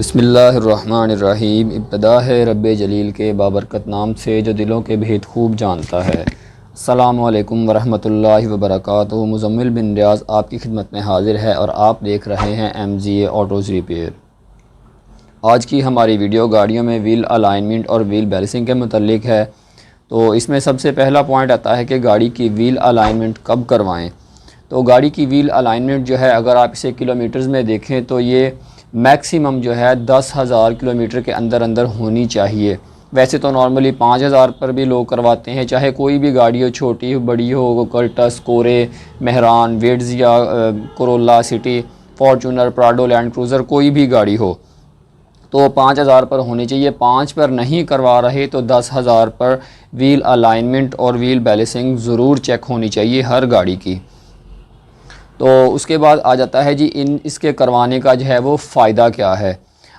बिस्मिल्लाहिर्रहमानिर्रहीम। इब्तिदा है रब जलील के बाबरकत नाम से जो दिलों के भेद खूब जानता है। अस्सलामु अलैकुम वरहमतुल्लाहि वबरकातुहू। मुज़म्मिल बिन रियाज़ आपकी खिदमत में हाज़िर है और आप देख रहे हैं MZAAUTO's रिपेयर। आज की हमारी वीडियो गाड़ियों में व्हील अलाइनमेंट और व्हील बैलेंसिंग के मुतल्लिक है। तो इसमें सबसे पहला पॉइंट आता है कि गाड़ी की व्हील अलाइनमेंट कब करवाएं। तो गाड़ी की व्हील अलाइनमेंट जो है, अगर आप इसे किलोमीटर्स में देखें तो ये मैक्सिमम जो है 10,000 किलोमीटर के अंदर अंदर होनी चाहिए। वैसे तो नॉर्मली 5,000 पर भी लोग करवाते हैं, चाहे कोई भी गाड़ी हो, छोटी हो बड़ी हो, कर्टस, कोरे, मेहरान, वेड्स या Corolla, city, Fortuner, Prado, land cruiser, कोई भी गाड़ी हो तो 5,000 पर होनी चाहिए। 5 पर नहीं करवा रहे तो 10,000 पर व्हील अलाइनमेंट और व्हील बैलेंसिंग ज़रूर चेक होनी चाहिए हर गाड़ी की। तो उसके बाद आ जाता है जी इसके करवाने का जो है वो फ़ायदा क्या है।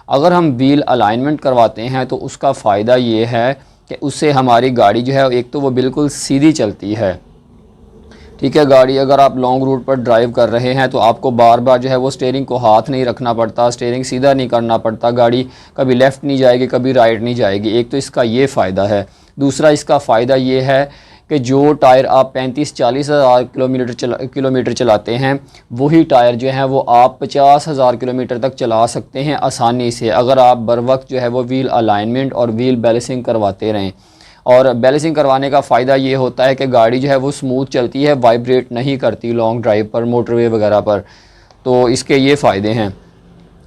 अगर हम व्हील अलाइनमेंट करवाते हैं तो उसका फ़ायदा ये है कि उससे हमारी गाड़ी जो है एक तो वो बिल्कुल सीधी चलती है। ठीक है, गाड़ी अगर आप लॉन्ग रूट पर ड्राइव कर रहे हैं तो आपको बार बार जो है वो स्टीयरिंग को हाथ नहीं रखना पड़ता, स्टीयरिंग सीधा नहीं करना पड़ता, गाड़ी कभी लेफ़्ट नहीं जाएगी कभी राइट नहीं जाएगी। एक तो इसका ये फ़ायदा है। दूसरा इसका फ़ायदा ये है कि जो टायर आप 35-40 हज़ार किलोमीटर चलाते हैं, वही टायर जो है वो आप 50,000 किलोमीटर तक चला सकते हैं आसानी से, अगर आप बर वक्त जो है वो व्हील अलाइनमेंट और व्हील बैलेंसिंग करवाते रहें। और बैलेंसिंग करवाने का फ़ायदा ये होता है कि गाड़ी जो है वो स्मूथ चलती है, वाइब्रेट नहीं करती लॉन्ग ड्राइव पर, मोटरवे वगैरह पर। तो इसके ये फ़ायदे हैं।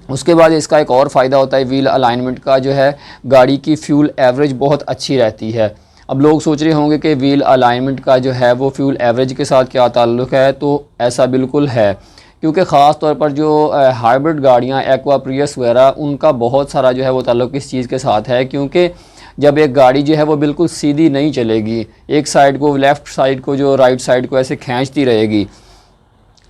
उसके बाद इसका एक और फ़ायदा होता है व्हील अलाइनमेंट का, जो है गाड़ी की फ्यूल एवरेज बहुत अच्छी रहती है। अब लोग सोच रहे होंगे कि व्हील अलाइनमेंट का जो है वो फ्यूल एवरेज के साथ क्या ताल्लुक़ है। तो ऐसा बिल्कुल है, क्योंकि ख़ास तौर पर जो हाइब्रिड गाड़ियाँ, एक्वा, प्रियस वगैरह, उनका बहुत सारा जो है वो ताल्लुक़ इस चीज़ के साथ है। क्योंकि जब एक गाड़ी जो है वो बिल्कुल सीधी नहीं चलेगी, एक साइड को, लेफ़्ट साइड को, जो राइट साइड को ऐसे खींचती रहेगी,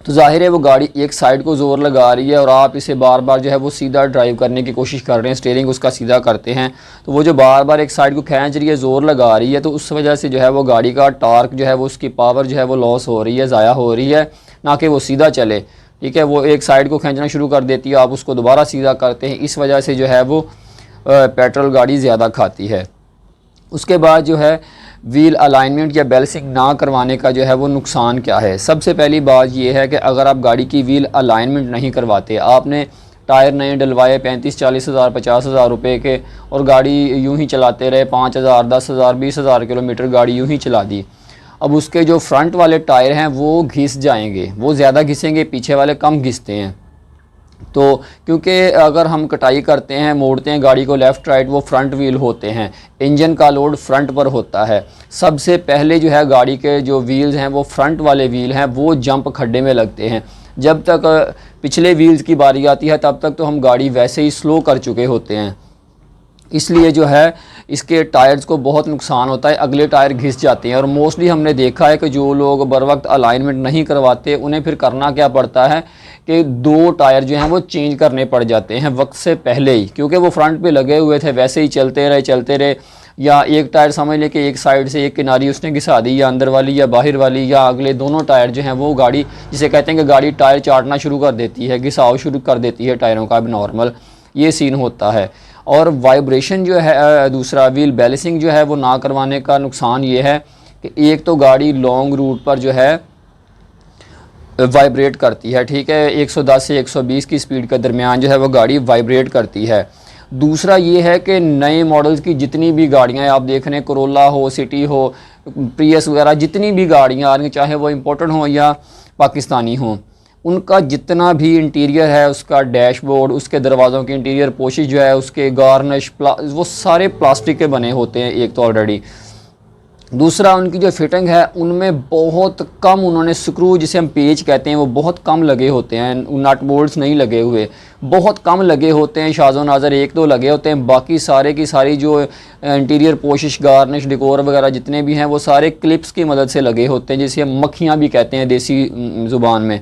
तो ज़ाहिर है वो गाड़ी एक साइड को ज़ोर लगा रही है और आप इसे बार बार जो है वो सीधा ड्राइव करने की कोशिश कर रहे हैं, स्टीयरिंग उसका सीधा करते हैं, तो वो जो बार बार एक साइड को खींच रही है, ज़ोर लगा रही है, तो उस वजह से जो है वो गाड़ी का टॉर्क जो है वो, उसकी पावर जो है वो लॉस हो रही है, ज़ाया हो रही है, ना कि वो सीधा चले। ठीक है, वो एक साइड को खींचना शुरू कर देती है, आप उसको दोबारा सीधा करते हैं, इस वजह से जो है वो पेट्रोल गाड़ी ज़्यादा खाती है। उसके बाद जो है व्हील अलाइनमेंट या बैलेंसिंग ना करवाने का जो है वो नुकसान क्या है। सबसे पहली बात ये है कि अगर आप गाड़ी की व्हील अलाइनमेंट नहीं करवाते, आपने टायर नए डलवाए 35-40 हज़ार 50 हज़ार रुपये के, और गाड़ी यूं ही चलाते रहे 5,000 10,000 20,000 किलोमीटर गाड़ी यूं ही चला दी। अब उसके जो फ्रंट वाले टायर हैं वो घिस जाएंगे, वो ज़्यादा घिसेंगे, पीछे वाले कम घिसते हैं। तो क्योंकि अगर हम कटाई करते हैं, मोड़ते हैं गाड़ी को लेफ़्ट राइट, वो फ्रंट व्हील होते हैं, इंजन का लोड फ्रंट पर होता है। सबसे पहले जो है गाड़ी के जो व्हील्स हैं वो फ्रंट वाले व्हील हैं, वो जंप खड्डे में लगते हैं। जब तक पिछले व्हील्स की बारी आती है तब तक तो हम गाड़ी वैसे ही स्लो कर चुके होते हैं, इसलिए जो है इसके टायर्स को बहुत नुकसान होता है, अगले टायर घिस जाते हैं। और मोस्टली हमने देखा है कि जो लोग बर वक्त अलाइनमेंट नहीं करवाते, उन्हें फिर करना क्या पड़ता है कि 2 टायर जो हैं वो चेंज करने पड़ जाते हैं वक्त से पहले ही, क्योंकि वो फ्रंट पे लगे हुए थे, वैसे ही चलते रहे, या एक टायर समझ लें कि एक साइड से एक किनारी उसने घिसा दी, या अंदर वाली या बाहर वाली, या अगले दोनों टायर जो हैं वो, गाड़ी जिसे कहते हैं कि गाड़ी टायर चाटना शुरू कर देती है, घिसाव शुरू कर देती है टायरों का, अब नॉर्मल ये सीन होता है। और वाइब्रेशन जो है, दूसरा व्हील बैलेंसिंग जो है वो ना करवाने का नुकसान ये है कि एक तो गाड़ी लॉन्ग रूट पर जो है वाइब्रेट करती है। ठीक है, 110 से 120 की स्पीड के दरमियान जो है वो गाड़ी वाइब्रेट करती है। दूसरा ये है कि नए मॉडल्स की जितनी भी गाड़ियाँ आप देख रहे हैं, कोरोला हो, सिटी हो, प्रियस वगैरह, जितनी भी गाड़ियाँ आ रही हैं, चाहे वो इम्पोर्टेड हों या पाकिस्तानी हों, उनका जितना भी इंटीरियर है, उसका डैशबोर्ड, उसके दरवाज़ों की इंटीरियर पोशिश जो है, उसके गार्निश, वो सारे प्लास्टिक के बने होते हैं एक तो ऑलरेडी। दूसरा, उनकी जो फिटिंग है उनमें बहुत कम उन्होंने स्क्रू, जिसे हम पेच कहते हैं, वो बहुत कम लगे होते हैं, नट बोल्ट्स नहीं लगे हुए, बहुत कम लगे होते हैं, शाज़ो नाज़र 1-2 लगे होते हैं। बाकी सारे की सारी जो इंटीरियर पोशिश, गार्निश, डेकोर वगैरह जितने भी हैं वो सारे क्लिप्स की मदद से लगे होते हैं, जिसे हम मक्खियाँ भी कहते हैं देसी ज़ुबान में,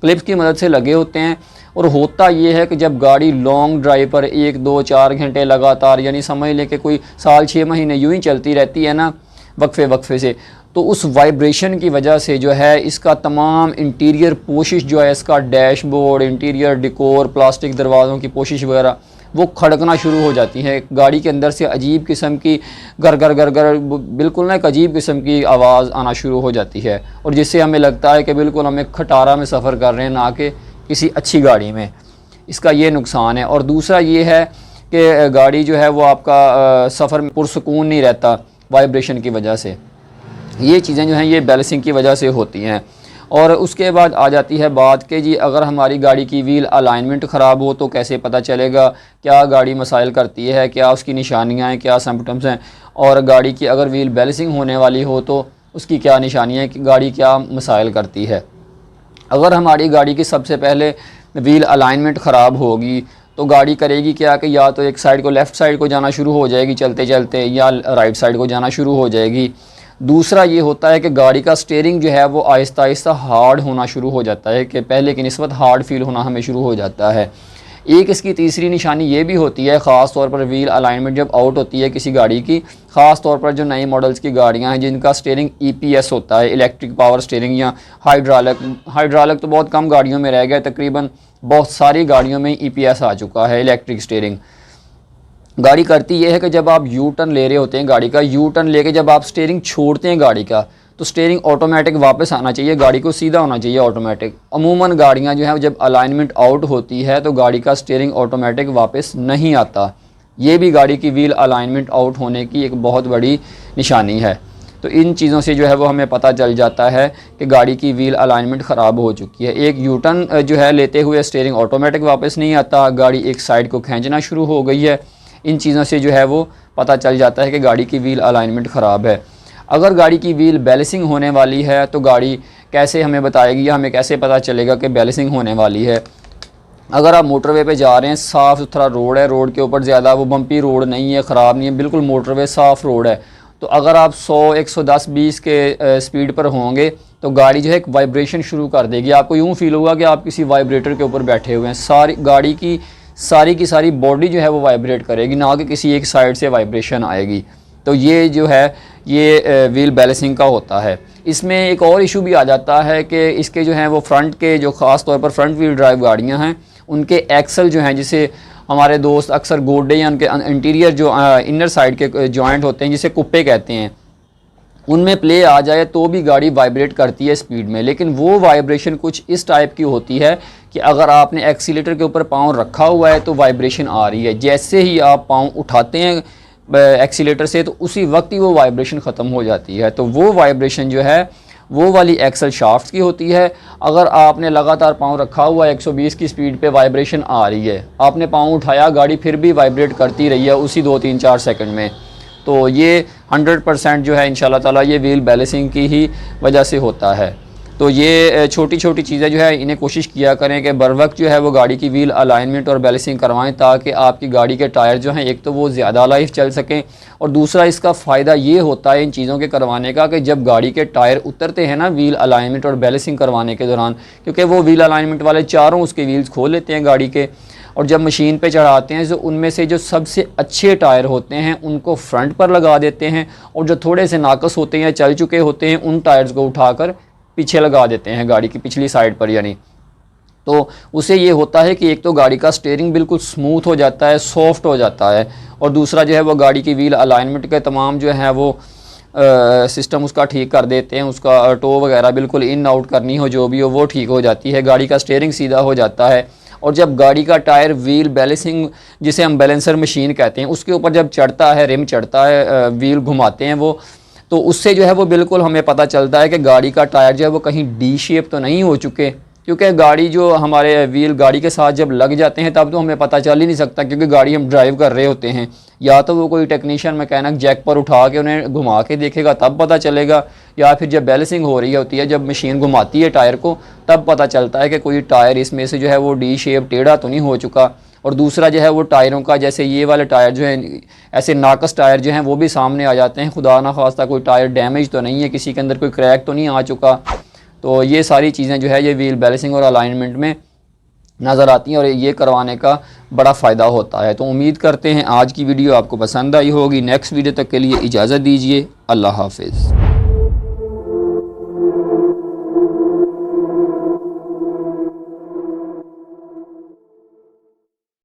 क्लिप्स की मदद से लगे होते हैं। और होता ये है कि जब गाड़ी लॉन्ग ड्राइव पर 1-2-4 घंटे लगातार, यानी समझ लें कि कोई साल 6 महीने यूं ही चलती रहती है ना, वक्फे से, तो उस वाइब्रेशन की वजह से जो है इसका तमाम इंटीरियर पोशिश जो है, इसका डैशबोर्ड, इंटीरियर डेकोर, प्लास्टिक दरवाज़ों की पोशिश वगैरह, वो खड़कना शुरू हो जाती हैं। गाड़ी के अंदर से अजीब किस्म की गर गर गर गर बिल्कुल ना एक अजीब किस्म की आवाज़ आना शुरू हो जाती है, और जिससे हमें लगता है कि बिल्कुल हमें खटारा में सफ़र कर रहे हैं, ना कि किसी अच्छी गाड़ी में। इसका ये नुकसान है। और दूसरा ये है कि गाड़ी जो है वो आपका सफ़र में पुरसुकून नहीं रहता वाइब्रेशन की वजह से। ये चीज़ें जो हैं ये बैलेंसिंग की वजह से होती हैं। और उसके बाद आ जाती है बात कि जी अगर हमारी गाड़ी की व्हील अलाइनमेंट ख़राब हो तो कैसे पता चलेगा, क्या गाड़ी मसाइल करती है, क्या उसकी निशानियाँ हैं, क्या सिम्पटम्स हैं। और गाड़ी की अगर व्हील बैलेंसिंग होने वाली हो तो उसकी क्या निशानियाँ हैं, कि गाड़ी क्या मसाइल करती है। अगर हमारी गाड़ी की सबसे पहले व्हील अलाइनमेंट ख़राब होगी तो गाड़ी करेगी क्या कि या तो एक साइड को लेफ़्ट साइड को जाना शुरू हो जाएगी चलते चलते, या राइट साइड को जाना शुरू हो जाएगी। दूसरा ये होता है कि गाड़ी का स्टीयरिंग जो है वो आहिस्ता आहिस्ता हार्ड होना शुरू हो जाता है, कि पहले की निस्बत हार्ड फील होना हमें शुरू हो जाता है। एक इसकी तीसरी निशानी ये भी होती है, ख़ास तौर पर व्हील अलाइनमेंट जब आउट होती है किसी गाड़ी की, ख़ास तौर पर जो नए मॉडल्स की गाड़ियां हैं जिनका स्टीयरिंग EPS होता है, इलेक्ट्रिक पावर स्टीयरिंग, या हाइड्रोलिक तो बहुत कम गाड़ियों में रह गया, तकरीबन बहुत सारी गाड़ियों में EPS आ चुका है इलेक्ट्रिक स्टीयरिंग। गाड़ी करती ये है कि जब आप यू टर्न ले रहे होते हैं गाड़ी का, यू टर्न लेके जब आप स्टीयरिंग छोड़ते हैं गाड़ी का, तो स्टीयरिंग ऑटोमेटिक वापस आना चाहिए, गाड़ी को सीधा होना चाहिए ऑटोमेटिक। अमूमन गाड़ियां जो हैं जब अलाइनमेंट आउट होती है तो गाड़ी का स्टीयरिंग ऑटोमेटिक वापस नहीं आता। ये भी गाड़ी की व्हील अलाइनमेंट आउट होने की एक बहुत बड़ी निशानी है। तो इन चीज़ों से जो है वो हमें पता चल जाता है कि गाड़ी की व्हील अलाइनमेंट ख़राब हो चुकी है। एक यू टर्न जो है लेते हुए स्टीयरिंग ऑटोमेटिक वापस नहीं आता, गाड़ी एक साइड को खींचना शुरू हो गई है। इन चीज़ों से जो है वो पता चल जाता है कि गाड़ी की व्हील अलाइनमेंट ख़राब है। अगर गाड़ी की व्हील बैलेंसिंग होने वाली है तो गाड़ी कैसे हमें बताएगी, या हमें कैसे पता चलेगा कि बैलेंसिंग होने वाली है। अगर आप मोटरवे पे जा रहे हैं, साफ़ सुथरा रोड है, रोड के ऊपर ज़्यादा वो बम्पी रोड नहीं है, ख़राब नहीं है, बिल्कुल मोटरवे साफ़ रोड है, तो अगर आप 100, 110, 20 के स्पीड पर होंगे तो गाड़ी जो है एक वाइब्रेशन शुरू कर देगी। आपको यूँ फील होगा कि आप किसी वाइब्रेटर के ऊपर बैठे हुए हैं। गाड़ी की सारी बॉडी जो है वो वाइब्रेट करेगी, ना कि किसी एक साइड से वाइब्रेशन आएगी। तो ये जो है ये व्हील बैलेंसिंग का होता है। इसमें एक और इशू भी आ जाता है कि इसके जो हैं वो फ्रंट के जो ख़ास तौर पर फ्रंट व्हील ड्राइव गाड़ियां हैं उनके एक्सल जो हैं, जिसे हमारे दोस्त अक्सर गोडे या उनके इंटीरियर जो इनर साइड के जॉइंट होते हैं जिसे कुप्पे कहते हैं, उनमें प्ले आ जाए तो भी गाड़ी वाइब्रेट करती है स्पीड में। लेकिन वो वाइब्रेशन कुछ इस टाइप की होती है कि अगर आपने एक्सीलेटर के ऊपर पाँव रखा हुआ है तो वाइब्रेशन आ रही है, जैसे ही आप पाँव उठाते हैं एक्सीलेटर से तो उसी वक्त ही वो वाइब्रेशन ख़त्म हो जाती है। तो वो वाइब्रेशन जो है वो वाली एक्सल शाफ्ट की होती है। अगर आपने लगातार पाँव रखा हुआ है 120 की स्पीड पे वाइब्रेशन आ रही है, आपने पाँव उठाया, गाड़ी फिर भी वाइब्रेट करती रही है उसी 2-3-4 सेकंड में, तो ये 100% जो है इंशाल्लाह ताला ये व्हील बैलेंसिंग की ही वजह से होता है। तो ये छोटी छोटी चीज़ें जो है इन्हें कोशिश किया करें कि बर वक्त जो है वो गाड़ी की व्हील अलाइनमेंट और बैलेंसिंग करवाएं, ताकि आपकी गाड़ी के टायर जो हैं एक तो वो ज़्यादा लाइफ चल सकें, और दूसरा इसका फ़ायदा ये होता है इन चीज़ों के करवाने का कि जब गाड़ी के टायर उतरते हैं ना व्हील अलाइनमेंट और बैलेंसिंग करवाने के दौरान, क्योंकि वो व्हील अलाइनमेंट वाले चारों उसके व्हील्स खोल लेते हैं गाड़ी के, और जब मशीन पे चढ़ाते हैं तो उनमें से जो सबसे अच्छे टायर होते हैं उनको फ्रंट पर लगा देते हैं, और जो थोड़े से नाकस होते हैं, चल चुके होते हैं, उन टायर्स को उठाकर पीछे लगा देते हैं गाड़ी की पिछली साइड पर। यानी तो उससे ये होता है कि एक तो गाड़ी का स्टीयरिंग बिल्कुल स्मूथ हो जाता है, सॉफ्ट हो जाता है, और दूसरा जो है वो गाड़ी की व्हील अलाइनमेंट के तमाम जो है वो सिस्टम उसका ठीक कर देते हैं। उसका टो वगैरह बिल्कुल इन आउट करनी हो जो भी हो वो ठीक हो जाती है, गाड़ी का स्टीयरिंग सीधा हो जाता है। और जब गाड़ी का टायर व्हील बैलेंसिंग, जिसे हम बैलेंसर मशीन कहते हैं, उसके ऊपर जब चढ़ता है, रिम चढ़ता है, व्हील घुमाते हैं वो, तो उससे जो है वो बिल्कुल हमें पता चलता है कि गाड़ी का टायर जो है वो कहीं डी शेप तो नहीं हो चुके, क्योंकि गाड़ी जो हमारे व्हील गाड़ी के साथ जब लग जाते हैं तब तो हमें पता चल ही नहीं सकता, क्योंकि गाड़ी हम ड्राइव कर रहे होते हैं। या तो वो कोई टेक्नीशियन मैकेनिक जैक पर उठा के उन्हें घुमा के देखेगा तब पता चलेगा, या फिर जब बैलेंसिंग हो रही होती है, जब मशीन घुमाती है टायर को, तब पता चलता है कि कोई टायर इसमें से जो है वो डी शेप टेढ़ा तो नहीं हो चुका। और दूसरा जो है वो टायरों का, जैसे ये वाले टायर जो हैं ऐसे नाकस टायर जो हैं वो भी सामने आ जाते हैं, खुदा ना खास्ता कोई टायर डैमेज तो नहीं है, किसी के अंदर कोई क्रैक तो नहीं आ चुका। तो ये सारी चीज़ें जो है ये व्हील बैलेंसिंग और अलाइनमेंट में नज़र आती हैं, और ये करवाने का बड़ा फ़ायदा होता है। तो उम्मीद करते हैं आज की वीडियो आपको पसंद आई होगी। नेक्स्ट वीडियो तक के लिए इजाज़त दीजिए। अल्लाह हाफिज़।